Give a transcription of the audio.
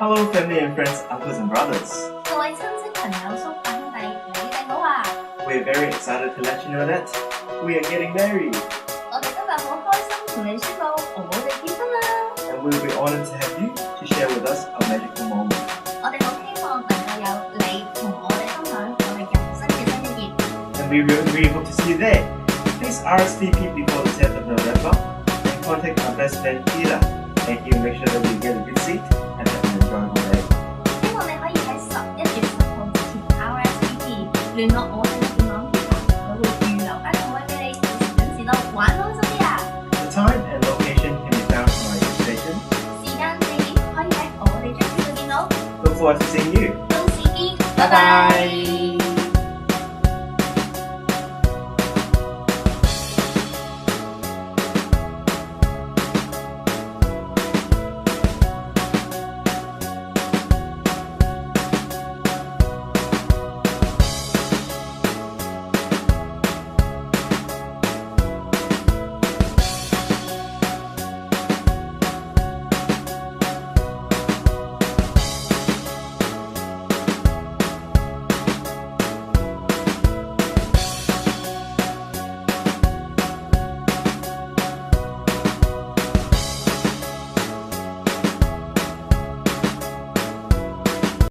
Hello, family and friends, uncles and brothers. 各位親戚朋友、叔伯兄弟，你哋好啊 We're very excited to let you know that we are getting married. 我哋今日好開心同你宣布，我哋結婚啦 And we will be honored to have you to share with us a magical moment. 我哋好希望能夠有你同我哋分享我哋人生嘅新一頁 And we really hope to see you there. Please RSVP before the 10th of November and contact our best friend Peter, and he will make sure that we get a good seat and have an enjoyable day. 希望你可以喺11月10號之前 RSVP 聯絡我哋嘅電話平台，佢會預留間座位俾你，到時準時到玩開心啲啊 The time and location can be found on our registration. 時間地點可以喺我哋張票度見到 Look forward to seeing you. 到時見，拜拜拜。